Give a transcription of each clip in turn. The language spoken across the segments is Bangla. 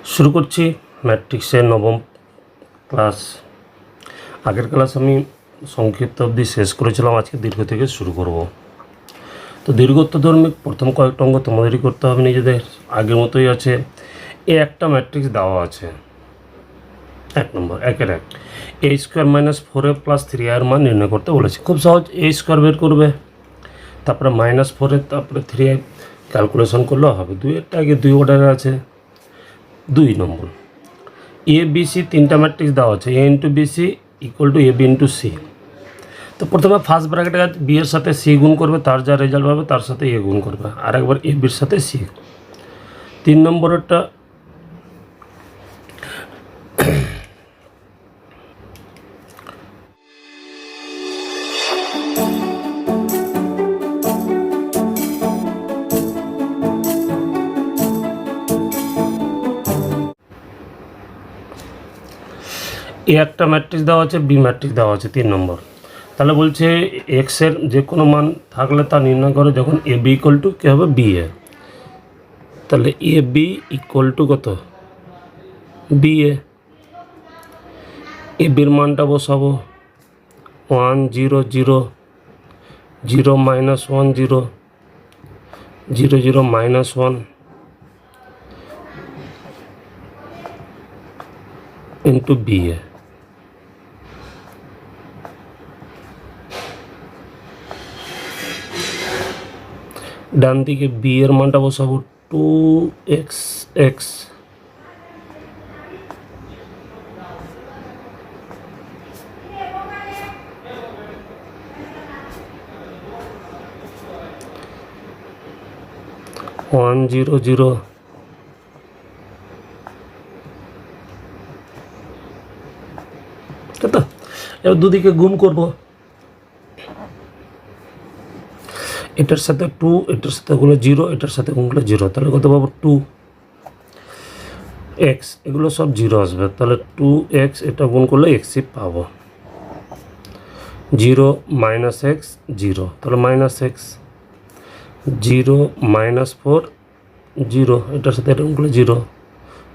শুরু করছি ম্যাট্রিক্সের নবম ক্লাস। আগের ক্লাস আমি সংক্ষিপ্ত অবধি শেষ করেছিলাম, আজকে দীর্ঘ থেকে শুরু করব। তো দীর্ঘত্বধর্মী প্রথম কয়েকটা অঙ্ক তোমাদেরই করতে হবে নিজেদের, আগের মতোই আছে। এ একটা ম্যাট্রিক্স দেওয়া আছে, 1 নম্বর 1-এর 1 a² - 4a + 3a মান নির্ণয় করতে বলেছে। খুব সহজ, a² বের করবে, তারপরে -4a, তারপরে 3a ক্যালকুলেশন করলেও হবে। 2-এরটা আগে 2 অর্ডারে আছে। 2 নম্বর এ বি সি তিনটা ম্যাট্রিক্স দেওয়া আছে, a × bc = ab × c। তো প্রথমে ফার্স্ট ব্র্যাকেটে বি এর সাথে সি গুণ করবে, তার যা রেজাল্ট পাবে তার সাথে এ গুণ করবে, আর একবার এ বির সাথে সি। 3 নম্বরেরটা এ একটা ম্যাট্রিক্স দেওয়া আছে, বি ম্যাট্রিক্স দেওয়া আছে 3 নম্বর। তাহলে বলছে এক্সের যে কোনো মান থাকলে তা নির্ণয় করে যখন এ বি = কী হবে, বি এ। তাহলে এ বি = কত, বি এ। এ বির মানটা বসাবো 1 0 0 0 - 1 0 0 0 - 1 ইন্টু বি এ। ডান দিকে বি এর মানটা বসাবো 2xx 1 0 0 তো এবার দুদিকে গুণ করব, এটার সাথে 2, এটার সাথে গুলো 0, এটার সাথে গুণগুলো 0, তাহলে কত পাবো 2x, এগুলো সব 0 আসবে, তাহলে 2x এটা গুণ করলে xই পাবো। 0 - x 0, তাহলে -x 0 - 4 0, এটার সাথে এটা গুণগুলো 0,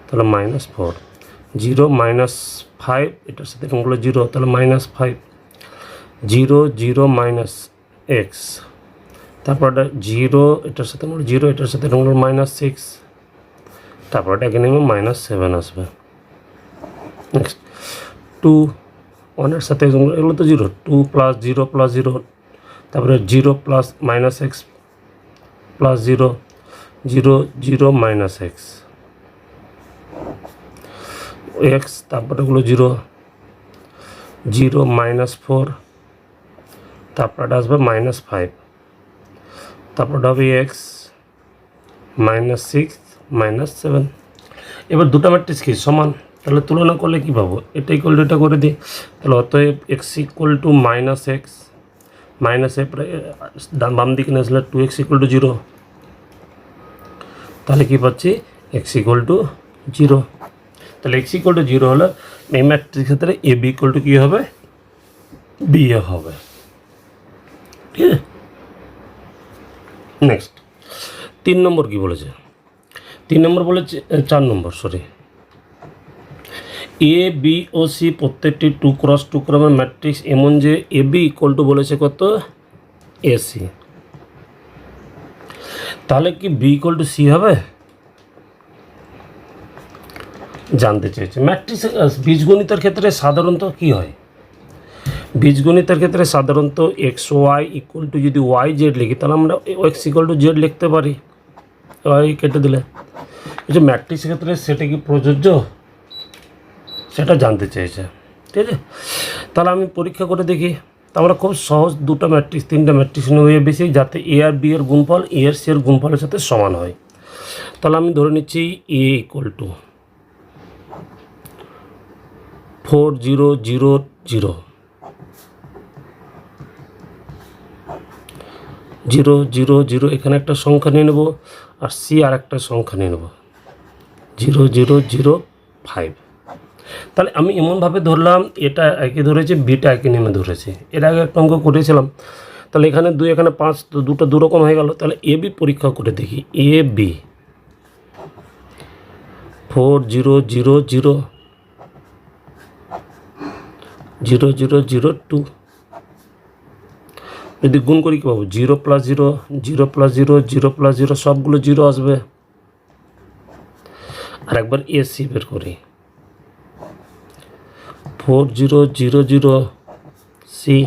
তাহলে -4 0 - 5, এটার সাথে গুণগুলো 0, তাহলে -5 0 0 - x, তারপর এটা 0, এটার সাথে 0, এটার সাথে -6, তারপর এটাকে নেমে -7 আসবে। নেক্সট 2 1-এর সাথে এগুলো তো 0, 2 + 0 + 0, তারপরে 0 + -x + 0 0 0 - x x, তারপরে এগুলো 0 0 - 4, তারপরে আসবে -5, তারপর হবে x -6 -7। এবার দুটো ম্যাট্রিক্স কি সমান, তাহলে তুলনা করলে কি পাবো, এটা ইকুয়াল টু এটা করে দিই, তাহলে অতএব x = -x -a, বাম দিকে নিয়ে আসলে 2x = 0, তাহলে কি পাচ্ছি x = 0। তাহলে x = 0 হলে এই ম্যাট্রিক্স ক্ষেত্রে এ বি = কী হবে, বি এ হবে। ঠিক আছে, নেক্সট 3 নম্বর কি বলেছে, 3 নম্বর বলেছে 4 নম্বর sorry, A B O C প্রত্যেকটি 2x2 ক্রমের ম্যাট্রিক্স এমন যে এ বি = বলেছে কত, এসি। তাহলে কি বি = সি হবে, জানতে চেয়েছে। ম্যাট্রিক্স বীজগণিতের ক্ষেত্রে সাধারণত কি হয়, বীজগণিতের ক্ষেত্রে সাধারণত এক্স ওয়াই = যদি ওয়াই জেড লিখি, তাহলে আমরা x = জেড লিখতে পারি, ওয়াই কেটে দিলে। যে ম্যাট্রিক্সের ক্ষেত্রে সেটা কি প্রযোজ্য, সেটা জানতে চেয়েছে। ঠিক আছে, তাহলে আমি পরীক্ষা করে দেখি। তো আমরা খুব সহজ দুটো ম্যাট্রিক্স, তিনটা ম্যাট্রিক্স নিয়ে বেশি, যাতে এ আর বি এর গুণফল এ আর সি এর গুণফলের সাথে সমান হয়। তাহলে আমি ধরে নিচ্ছি এ = 4 0 0 0 0 0 0, এখানে একটা সংখ্যা নিয়ে নেব, আর সি আর একটা সংখ্যা নিয়ে নেব 0 0 0 5। তাহলে আমি এমনভাবে ধরলাম, এটা একে ধরেছি, বিটা একে নেমে ধরেছি। এর আগে একটা অঙ্ক করেছিলাম, তাহলে এখানে 2 এখানে 5, তো দুটো দুরকম হয়ে গেল। তাহলে এ বি পরীক্ষা করে দেখি, এ বি 4000 0002 যদি গুণ করি কী পাবো 0 + 0 0 + 0 0 + 0 সবগুলো 0 আসবে। আর একবার এসি বের করি 4000 সি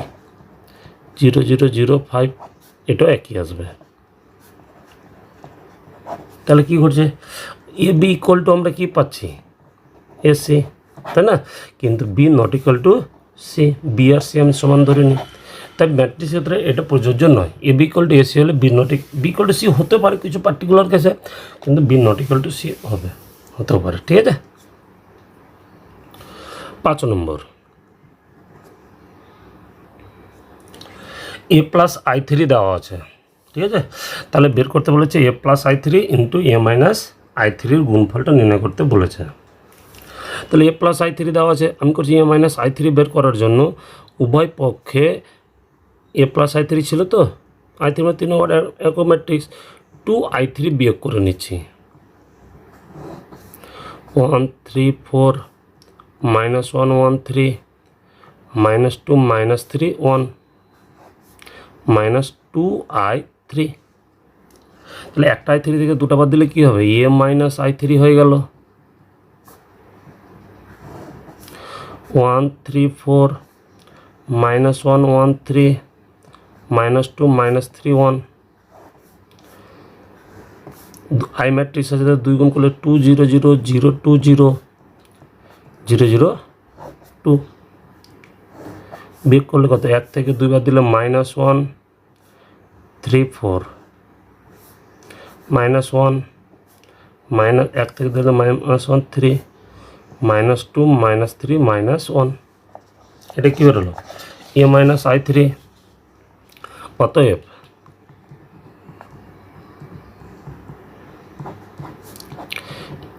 0005 এটাও একই আসবে। তাহলে কি ঘটছে এ বি ইকুয়াল টু আমরা কি পাচ্ছি এসি, তাই না? কিন্তু B not equal to C, B আর সি আমি সমান ধরে নিই। তাই ম্যাট্রিক্স ক্ষেত্রে এটা প্রযোজ্য নয়। A B equal to AC হলে বি ইকুয়াল টু সি হতে পারে কিছু পার্টিকুলার কেসে, কিন্তু B not equal to C হতেও পারে। ঠিক আছে। 5 নম্বর a প্লাস i3 দেওয়া আছে। ঠিক আছে, তাহলে বের করতে বলেছে a plus i3 into a minus i3-র গুণফলটা নির্ণয় করতে বলেছে। তাহলে a প্লাস i3 দেওয়া আছে, আমি করছি a মাইনাস i3 বের করার জন্য উভয় পক্ষে a প্লাস i3 ছিল তো i3 মানে 3 নম্বর একো ম্যাট্রিক্স 2i3 বিয়োগ করে নিচ্ছি 1 3 4 -1 1 3 -2 -3 1 -2i3। তাহলে একটা i3 থেকে দুটা বাদ দিলে কি হবে a মাইনাস i3 হয়ে গেল 1 3 4 -1 1 3 -2 -3 1 i ম্যাট্রিক্স আছে 2 গুণ করলে 2 0 0 0 2 0 0 0 2 বিয়োগ করলে কত 1 থেকে 2 বাদ দিলে -1 3 4 -1 1 থেকে দিলে -1 3 -2 -3 -1 এটা কি বেরোলো a মাইনাস i3। অতএব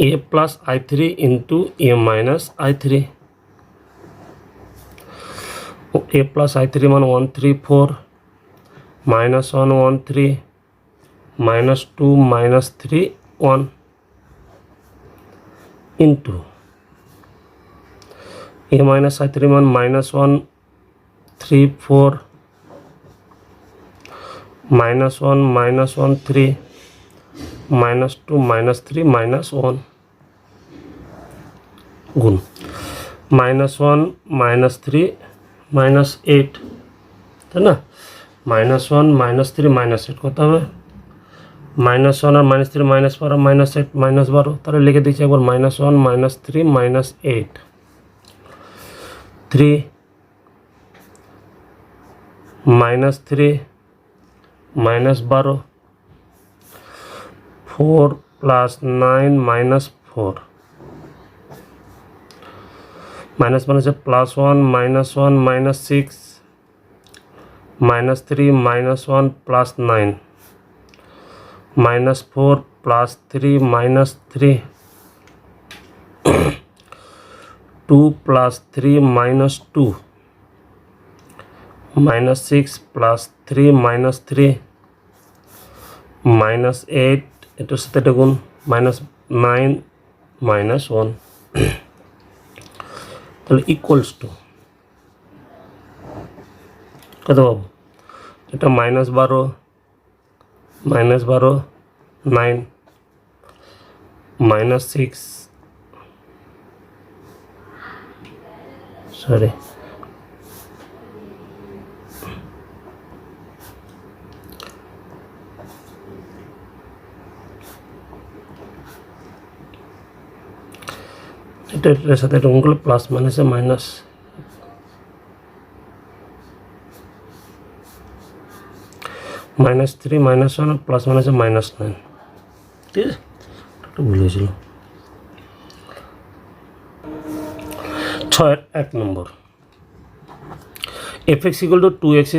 a plus i3 into a minus i3, a plus i3 মান 1 3 4 -1 1 3 -2 -3 1 ইন্টু a মাইনাস i3 মান -1 3 4 -1 -1 3 -2 -3 -1 গুণ -1 -3 -8, তাই না? -1 -3 -8 কত হবে -1 আর -3 -12 -8 -12, তাহলে লিখে দিচ্ছি একবার -1 -3 -8 3 -3 -12 4 + 9 -4 মাইনাস মানে হচ্ছে +1 -1 -6 -3 -1 + 9 -4 + 3 -3 2 + 3 -2 -6 + 3 -3 -8 এটার সাথে এটা গুণ -9 -1 তাহলে ইকুয়ালস টু কত পাবো এটা -12 -12 9 -6 সরি এটার সাথে এটা গুণ প্লাস মাইনাসে মাইনাস -3 -1 প্লাস মাইনাসে -9, ঠিক আছে? একটু ভুল হয়েছিল। 1 নম্বর fx = 2x²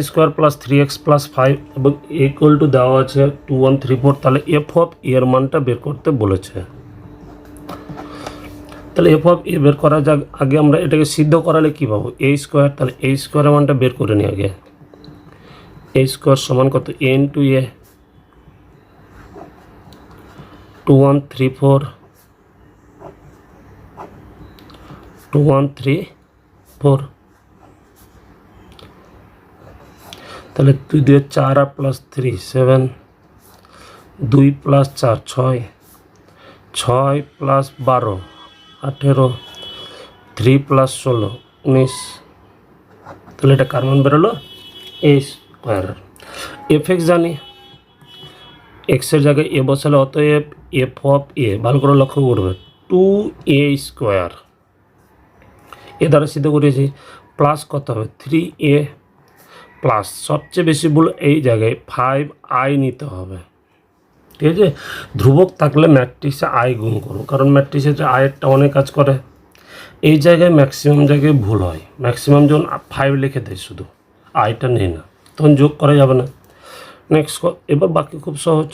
+ 3x + 5 এবং a = দেওয়া আছে 2 1 3 4, তাহলে f অফ a এর মানটা বের করতে বলেছে। তাহলে f অফ a বের করা যাক। আগে আমরা এটাকে সিদ্ধ করালে কি পাবো a², তাহলে a² এর মানটা বের করে নিই আগে। a² সমান কত a × a 2 1 3 4 2 1 3 4, তাহলে 2 2 4 আর প্লাস 3 7, 2 প্লাস 4 6, 6 প্লাস 12 18, 3 প্লাস 16 19, তাহলে এটা কার মান বেরোলো এ স্কোয়ার। এফ এক্স জানি, এক্সের জায়গায় এ বসালে অতএব এফ অফ এ, ভালো করে লক্ষ্য করবে, 2a স্কোয়ার, এ দ্বারা সিদ্ধ করেছি, প্লাস কত হবে 3a প্লাস, সবচেয়ে বেশি ভুল এই জায়গায় 5i নিতে হবে, ঠিক আছে। ধ্রুবক থাকলে ম্যাট্রিক্সে আই গুণ করো, কারণ ম্যাট্রিক্সে আয়েরটা অনেক কাজ করে। এই জায়গায় ম্যাক্সিমাম জায়গায় ভুল হয়, ম্যাক্সিমাম যখন 5 লিখে দেয় শুধু, আইটা নেই না, তখন যোগ করা যাবে না। নেক্সট, এবার বাকি খুব সহজ,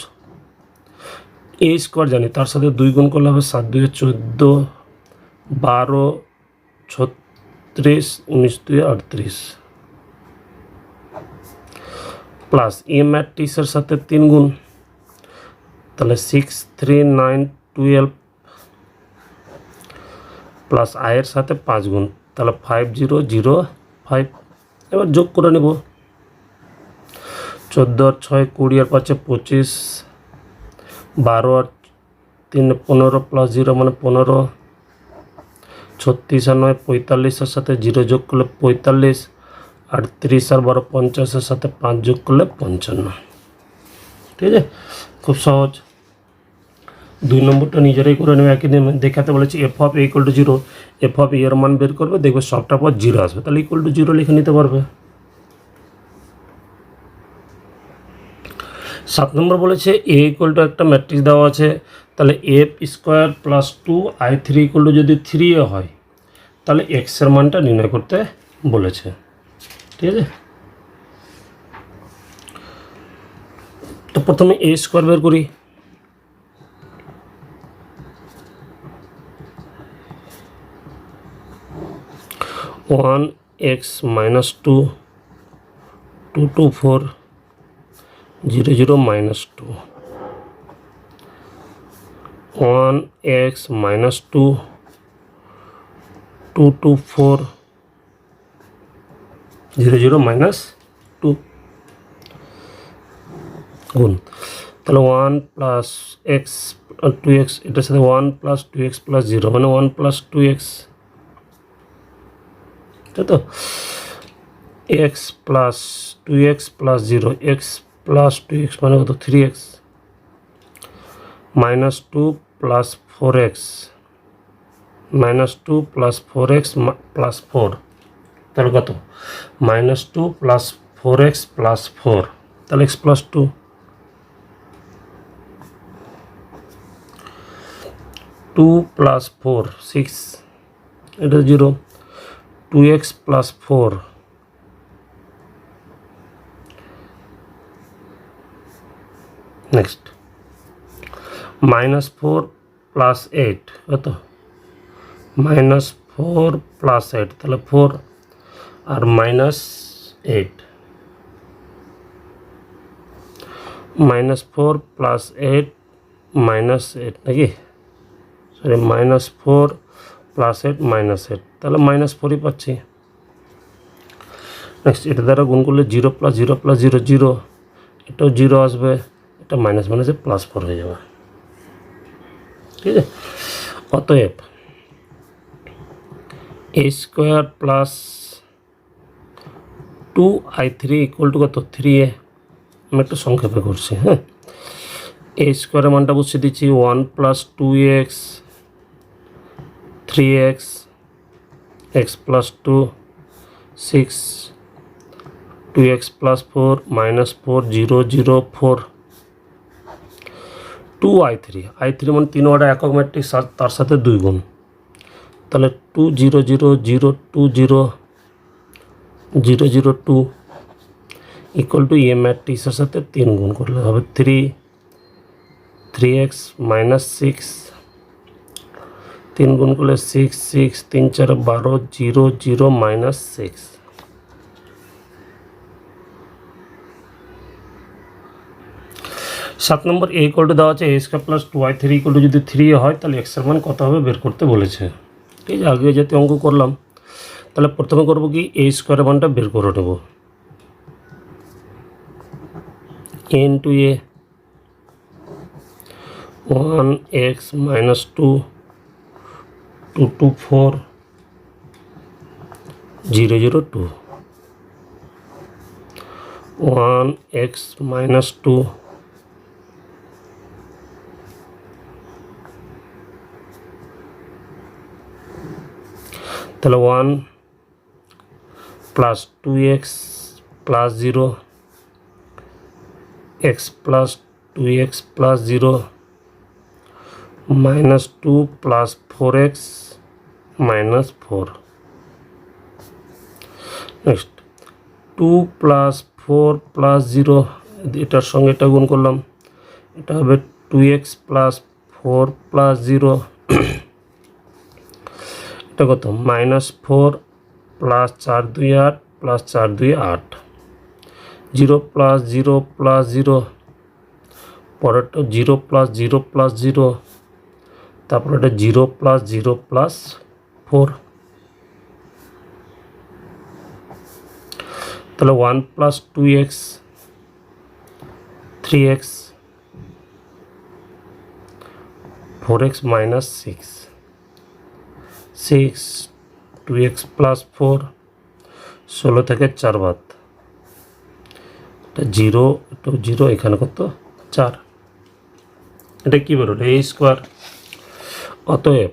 এ স্কোয়ার জানি, তার সাথে 2 গুণ করলে হবে 7 2 14, 12 36, 19 2 38, প্লাস এ ম্যাট্রিক্সের সাথে 3 গুণ, তাহলে 6 3 9 12, প্লাস আয়ের সাথে 5 গুণ, তাহলে 5 0 0 5। এবার যোগ করে নেব, 14 আর 6 20 আর 5 25, 12 আর 3 15 প্লাস 0 মানে 15, 36 আর 9 45, এর সাথে 0 যোগ করলে 45, আর 30 আর 12 50, এর সাথে 5 যোগ করলে 55, ঠিক আছে, খুব সহজ। 2 নম্বরটা নিজেরাই করে নেবে, একই নিয়মে দেখাতে বলেছি, F of A equal to 0, F of এর মান বের করবে, দেখবে সবটা পর 0 আসবে, তাহলে ইকুয়াল টু 0 লিখে নিতে পারবে। 7 নম্বর বলেছে এ ইকুয়াল টু একটা ম্যাট্রিক্স দেওয়া আছে, তাহলে F square plus 2i3 equal to যদি 3a হয়, তাহলে এক্সের মানটা নির্ণয় করতে বলেছে, ঠিক আছে। তো প্রথমে এ স্কোয়ার বের করি, one x minus 2 2 2 4 0 0 minus 2, 1x minus 2 2 2 4 0 0 minus 2 গুণ, তাহলে 1 প্লাস এক্স 2x, এটার সাথে 1 প্লাস 2x প্লাস 0 মানে 1 প্লাস 2x, তাই তো, x plus 2x plus 0, x plus 2x মানে কত 3x, minus 2 plus 4x, minus 2 plus 4x plus 4, তাহলে কত মাইনাস 2 প্লাস 4x প্লাস 4, তাহলে x প্লাস 2, 2 প্লাস 4 6, এটা 0, 2x plus 4, next minus 4 plus 8 কত, মাইনাস 4 প্লাস 8, তাহলে 4 আর মাইনাস 8, মাইনাস 4 প্লাস 8 মাইনাস 8 নাকি, সরি মাইনাস 4 প্লাস 8 মাইনাস 8, তাহলে মাইনাস 4ই পাচ্ছি। নেক্সট এটা দ্বারা গুণ করলে 0 প্লাস 0 প্লাস 0 0, এটাও 0 আসবে, এটা মাইনাস মাইনাসে প্লাস 4 হয়ে যাবে, ঠিক আছে। অতএব A square plus 2i3 equal to কত 3a, আমি একটু সংক্ষেপে করছি, হ্যাঁ। এ স্কোয়ারের মানটা বসিয়ে দিচ্ছি 1 plus 2x 3x, x plus 2 6, 2x plus 4 minus 4 0 0 4, 2i3, i3 মানে 3 অর্ডার একক ম্যাট্রিক্স, তার সাথে 2 গুণ, তাহলে 2 0 0 0 2 0 0 0 2 ইকুয়াল টু এ ম্যাট্রিক্সের সাথে 3 গুণ করলে হবে 3x মাইনাস 6, 3 গুণ করলে 6 6 3 4 12 0 0 minus 6, 7 number A equal to দেওয়া আছে A square plus 2i3 equal to যদি 3 হয়, তাহলে এক্সের মান কত হবে বের করতে বলেছে, ঠিক আছে, আগে যাতে অঙ্ক করলাম। তাহলে প্রথমে করব কি, এ স্কোয়ারের মানটা বের করে নেব। এ into A 1x minus 2 2 to 4 0 0 2 1x minus 2 তাহলে 1 plus 2x plus 0 x plus 2x plus 0 minus 2 plus 4x minus 4. Next 2 plus 4 plus 0 এটার সঙ্গে এটা গুণ করলাম, এটা হবে 2x plus 4 plus 0 এটা কত minus 4 plus 4 2 8 plus 4 2 8 0 plus 0 plus 0 পরেরটা 0 plus 0 plus 0 তারপরে এটা 0 plus 0 plus 4 তাহলে 1 plus 2x 3x 4x minus 6 6 2x plus 4 16 থেকে 4 বাদ, এটা 0 এটা 0 এখানে কত 4, এটা কি বেরোলো এ স্কোয়ার। অতএব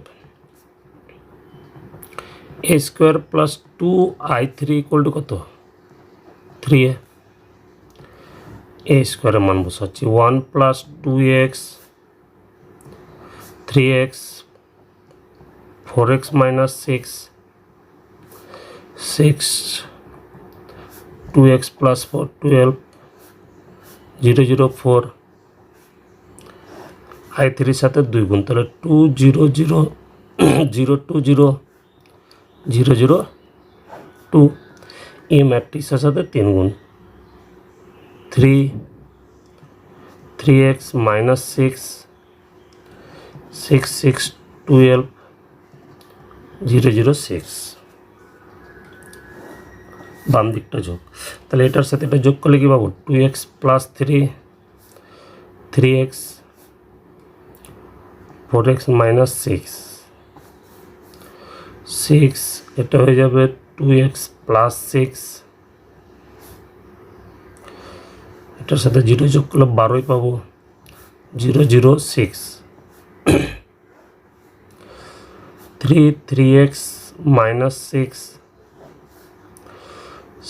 A square plus 2i3 equal to কত 3a। এ স্কোয়ারের মান বসাচ্ছি 1 plus 2x 3x 4x minus 6 6 2x plus 4 12 0 0 4 i3 সাথে 2 গুণ, তাহলে 2 0 0 0 2 0 0 0 2 এই ম্যাট্রিক্সের সাথে 3 গুণ 3 3x মাইনাস 6 6 6 12 0 0 6 বাম দিকটা যোগ, তাহলে এটার সাথে এটা যোগ করলে কি পাবো 2x plus 3 3x 4x minus 6 6 এটা হয়ে যাবে 2x প্লাস 6 এটার সাথে 0 যোগ করলে 12ই পাবো 0 0 6 3 3x মাইনাস 6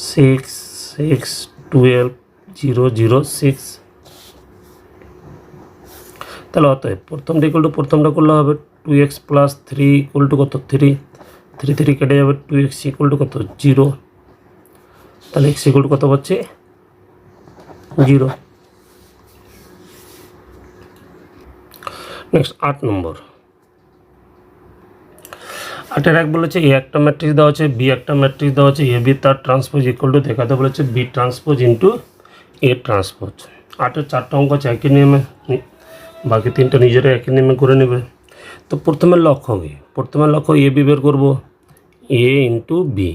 6 6 12 0 0 6 তাহলে অতএব প্রথমটা ইকুয়াল টু প্রথমটা করলে হবে 2x প্লাস 3 ইকুয়াল টু কত 3 3 3 কেটে যাবে 2x ইকুয়াল টু কত 0, তাহলে x ইকুয়াল টু কত পাচ্ছে 0। নেক্সট 8 নম্বর, 8-এর 1 বলেছে এ একটা ম্যাট্রিক্স দেওয়া আছে, বি একটা ম্যাট্রিক্স দেওয়া আছে, এ বি তার ট্রান্সপোজ ইকুয়াল টু দেখাতে বলেছে B transpose into A transpose. 8-এর 4টা অঙ্ক আছে একই নিয়মে, বাকি 3টা নিজেরা একই নিয়মে করে নেবে। তো প্রথমে লক্ষ্য কি, প্রথমে লক্ষ্য এ বি বের করবো, এ ইন্টু বি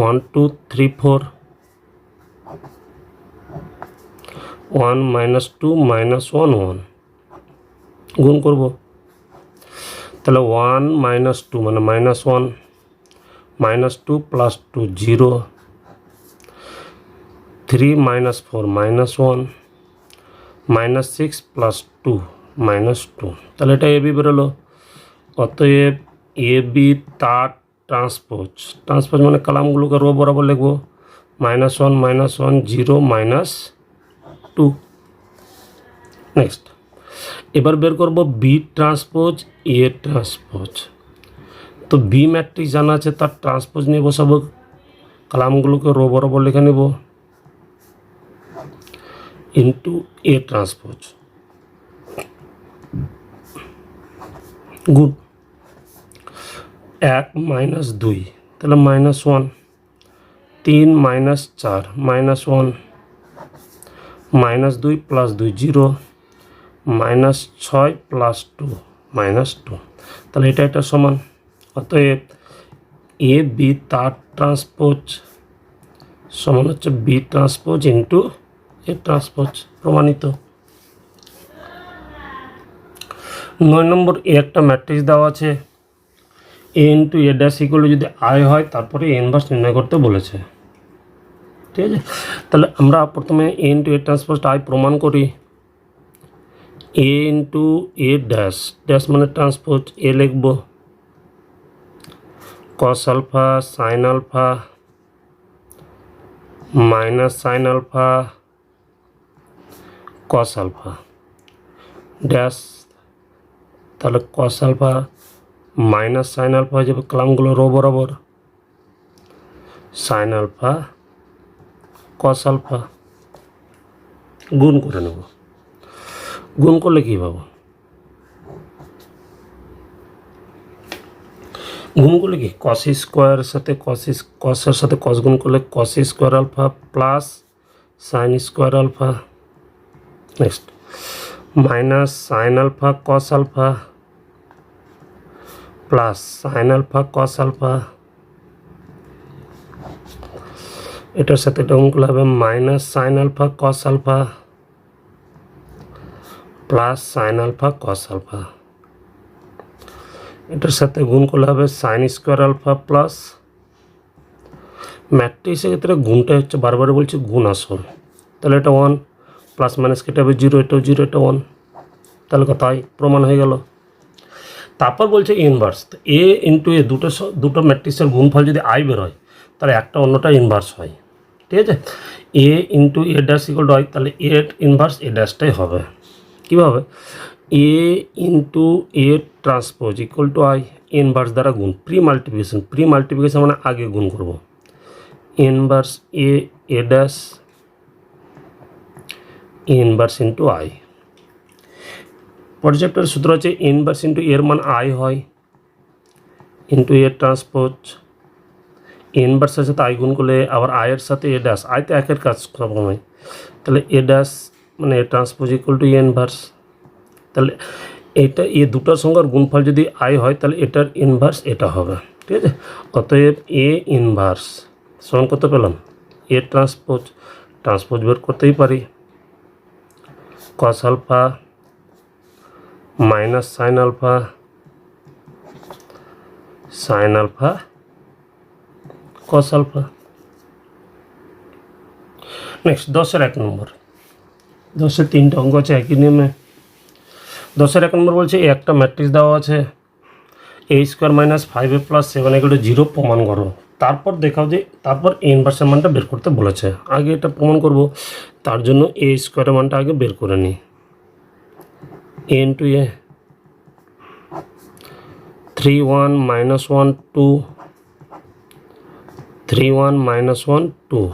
1 2 3 4 1 মাইনাস 2 মাইনাস 1 1 গুণ করবো, তাহলে 1 মাইনাস 2 মানে minus 1 minus 2 plus 2 0 3 minus 4 minus 1 minus 6 plus 2 minus 2, তাহলে এটা এ বি বেরোলো। অতএব এ বি তার ট্রান্সপোজ, ট্রান্সপোজ মানে কলামগুলোকে রো বরাবর লিখবো, মাইনাস 1 মাইনাস 1 0 মাইনাস 2। নেক্সট এবার বের করব বি ট্রান্সপোজ এ ট্রান্সপোজ, তো বি ম্যাট্রিক্স জানা আছে তার ট্রান্সপোজ নিয়ে বসাবো, কলামগুলোকে রো বরাবর লিখে নেব into A transpose good 1 minus 2 তাহলে minus 1 3 minus 4 minus 1 minus 2 plus 2 0 minus 6 plus 2 -2, তাহলে এটা একটা সমান। অতএব এ বি তার ট্রান্সপোজ সমান হচ্ছে B transpose into A transpose, প্রমাণিত। 9 নম্বর, এ একটা ম্যাট্রিক্স দেওয়া আছে, A into A dash equal যদি আই হয়, তারপরে এ ইনভার্স নির্ণয় করতে বলেছে। ঠিক আছে, তাহলে আমরা প্রথমে A into A transpose I প্রমাণ করি। A into A dash, dash মানে ট্রান্সপোজ, এ লিখব cos alpha sine alpha minus sine alpha cos alpha dash, তাহলে cos alpha minus sine alpha হয়ে যাবে কলামগুলো রো বরাবর, সাইন আলফা কস আলফা, গুণ করে নেব। গুণ করলে কী পাবো? গুণ করলে কি কস স্কোয়ারের সাথে কসের সাথে কস গুণ করলে cos square alpha plus sine square alpha, next minus sine alpha cos alpha plus sine alpha cos alpha, এটার সাথে এটা গুণ করলে হবে minus sine alpha cos alpha plus sine alpha cos alpha, এটার সাথে গুণ করলে হবে সাইন স্কোয়ার আলফা প্লাস, ম্যাট্রিক্সের ক্ষেত্রে গুণটা হচ্ছে বারবার বলছি গুণ আসল, তাহলে এটা 1 প্লাস মাইনাস কেটে হবে 0, এটাও 0, এটা 1, তাহলে কথাই প্রমাণ হয়ে গেল। তারপর বলছে ইনভার্স, এ ইন্টু এ দুটো ম্যাট্রিক্সের গুণফল যদি আই বের হয়, তাহলে একটা অন্যটা ইনভার্স হয়। ঠিক আছে, A into A dash equal to I, তাহলে এ ইনভার্স এ ড্যাশটাই হবে। কীভাবে? A into A transpose equal to I, inverse দ্বারা গুণ, প্রি মাল্টিপ্লিকেশন মানে আগে গুণ করব, inverse A dash inverse into I. প্রজেক্টের সূত্র হচ্ছে ইনভার্স ইন্টু এর মান আই হয় ইন্টু এ ট্রান্সপোজ, ইনভার্সের সাথে আই গুণ করলে আবার আয়ের সাথে এ ড্যাশ, আই তো একের কাজ হয়, তাহলে এ ড্যাশ মানে এ transpose equal two A inverse, তাহলে এটা এ দুটার সংখ্যার গুণফল যদি আই হয়, তাহলে এটার ইনভার্স এটা হবে। ঠিক আছে, অতএব এ ইনভার্স সমান কত পেলাম? এ ট্রান্সপোজ বের করতেই পারি, cos alpha minus sine alpha cos alpha. Next 10-এর 1 নম্বর, 10-এর 3টে অঙ্ক আছে একই নিয়মে। 10-এর 1 নম্বর বলছে একটা ম্যাট্রিক্স দেওয়া আছে, A square minus 5a plus 7 equal to 0 প্রমাণ করো। তারপর দেখাও যে তারপর এ ইনভার্সের মানটা বের করতে বলেছে। আগে এটা প্রমাণ করব, তার জন্য এ স্কোয়ারের মানটা আগে বের করে নিই। এ ইন্টু এ 3 1 minus 1 2 3 1 minus 1 2,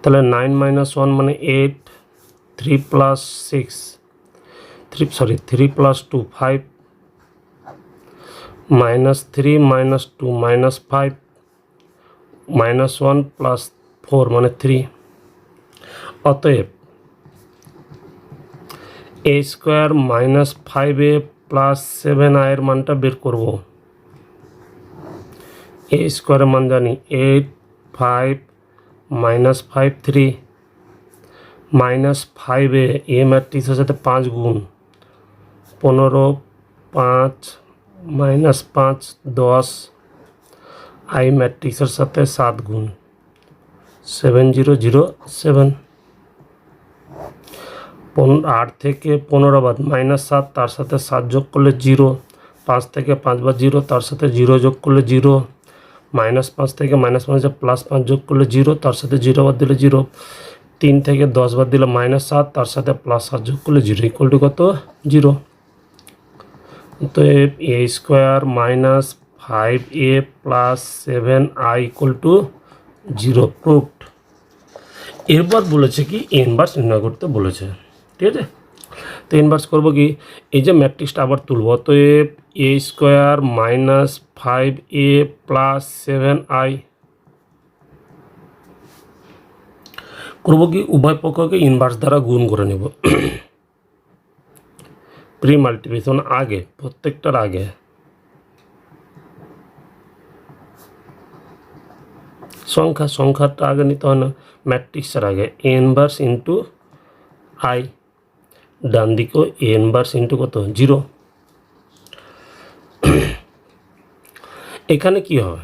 তাহলে 9 minus 1 মানে 8, 3 plus 2 5, minus 3 minus 2 minus 5 minus 1 plus 4 মানে 3। অতএব A square minus 5a plus 7i এর মানটা বের করব। এ স্কোয়ারের মান জানি 8 5 মাইনাস 5 3 মাইনাস 5a, এ ম্যাট্রিক্সের সাথে 5 গুণ 15 5 মাইনাস 5 10, আই ম্যাট্রিক্সের সাথে 7 গুণ 7 0 0 7, 8 থেকে 15 বাদ মাইনাস 7, তার সাথে 7 যোগ করলে 0, 5 থেকে 5 বাদ 0, তার সাথে 0 যোগ করলে 0, মাইনাস 5 থেকে মাইনাস 5 প্লাস 5 যোগ করলে 0, তার সাথে 0 বাদ দিলে 0, 3 থেকে 10 বাদ দিলে মাইনাস 7, তার সাথে প্লাস 7 যোগ করলে 0 ইকুয়াল টু কত? 0। তো A square minus 5a plus 7i equal to 0 proved. এরপর বলেছে কি ইনভার্স নির্ণয় করতে বলেছে। ঠিক আছে, তো ইনভার্স করবো কি, এই যে ম্যাট্রিক্সটা আবার তুলব। তো A square minus 5a plus 7i করবো কি, উভয় পক্ষকে ইনভার্স দ্বারা গুণ করে নেব। প্রি মাল্টিপ্লিকেশন আগে, প্রত্যেকটার আগে সংখ্যাটা আগে নিতে হয় না, ম্যাট্রিক্সের আগে এ ইনভার্স ইন্টু আই, ডান দিকেও এ ইনভার্স ইন্টু কত 0। এখানে কি হবে,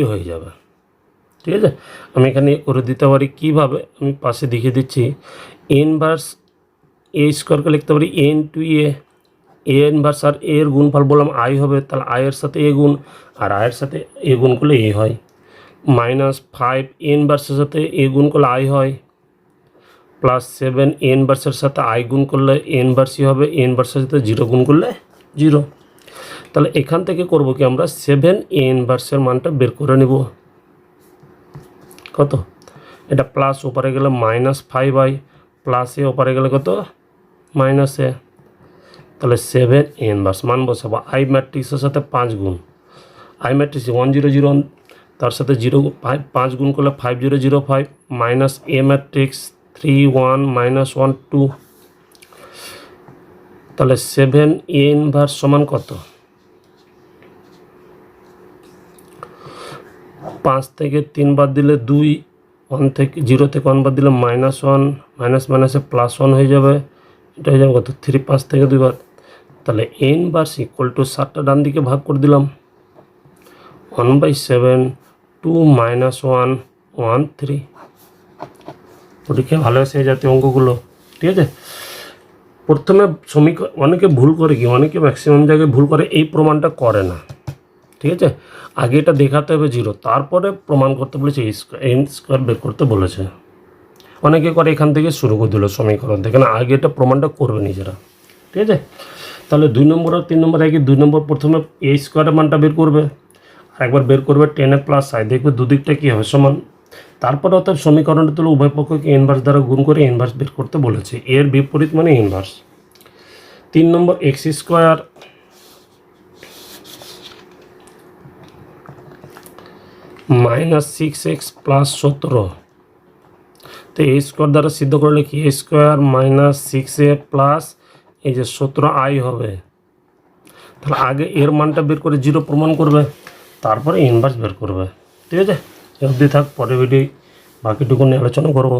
হয়ে যাবে, ঠিক আছে। আমি এখানে করে দিতে পারি কীভাবে, আমি পাশে দেখিয়ে দিচ্ছি। এ ইনভার্স এ স্কোয়ারকে লিখতে পারি এ ইন্টু এ ইনভার্স, আর এর গুণফল বললাম আই হবে, তাহলে আয়ের সাথে এ গুণ, আর আয়ের সাথে এ গুণ করলে এ হয়, -5 এ ইনভার্সের সাথে এ গুণ করলে আই হয়, +7 এ ইনভার্সের সাথে আই গুণ করলে এ ইনভার্সই হবে, এ ইনভার্সের সাথে 0 গুণ করলে 0। তাহলে এখান থেকে করব কি, আমরা 7 এ ইনভার্সের মানটা বের করে নেব। কত, এটা প্লাস ওপারে গেলে -5i, প্লাস এ ওপারে গেলে কত -a, তাহলে 7 এ ইনভার্স মান বসাবো। আই ম্যাট্রিক্সের সাথে 5 গুণ, আই ম্যাট্রিক্স 1001, তার সাথে 5 গুণ করলে 5005, মাইনাস এ ম্যাট্রিক্স 31 -1 2, তাহলে 7 এ ইনভার্স সমান কত, 5 থেকে 3 বাদ দিলে 2, 1 থেকে 0 থেকে 1 বাদ দিলে -1, মাইনাসে +1 হয়ে যাবে, এটা হয়ে যাবে কত 3, 5 থেকে 2 বাদ, তাহলে এ ইনভার্স ইকুয়াল টু 7টা ডান দিকে ভাগ করে দিলাম, 1/7 2 -1 1 3। পরীক্ষা ভালো আসে এই জাতীয় অঙ্কগুলো, ঠিক আছে। প্রথমে সমীকরণ অনেকে ভুল করে কি, অনেকে ম্যাক্সিমাম জায়গায় ভুল করে, এই প্রমাণটা করে না, ঠিক আছে। আগে এটা দেখাতে হবে 0, তারপরে প্রমাণ করতে বলেছে এন স্কোয়ার বের করতে বলেছে। অনেকে করে এখান থেকে শুরু করে দিল সমীকরণ থেকে, না আগে এটা প্রমাণটা করবে নিজেরা, ঠিক আছে। তাহলে 2 নম্বর আর 3 নম্বর আগে 2 নম্বর প্রথমে এ স্কোয়ারের মানটা বের করবে, আর একবার বের করবে 10 প্লাস আই, দেখবে দুদিকটা কী হবে সমান। তারপরে অর্থাৎ সমীকরণটা তুলে উভয় পক্ষকে ইনভার্স দ্বারা গুণ করে ইনভার্স বের করতে বলেছে, এর বিপরীত মানে ইনভার্স। 3 নম্বর এক্স স্কোয়ার -6x + 17, তো এ স্কোয়ার দ্বারা সিদ্ধ করলে কি এ স্কোয়ার -6a প্লাস এই যে 17i হবে। তাহলে আগে এর মানটা বের করে 0 প্রমাণ করবে, তারপরে ইনভার্স বের করবে, ঠিক আছে। অবধি থাক, পরে ভিডিও বাকিটুকু নিয়ে আলোচনা করবো।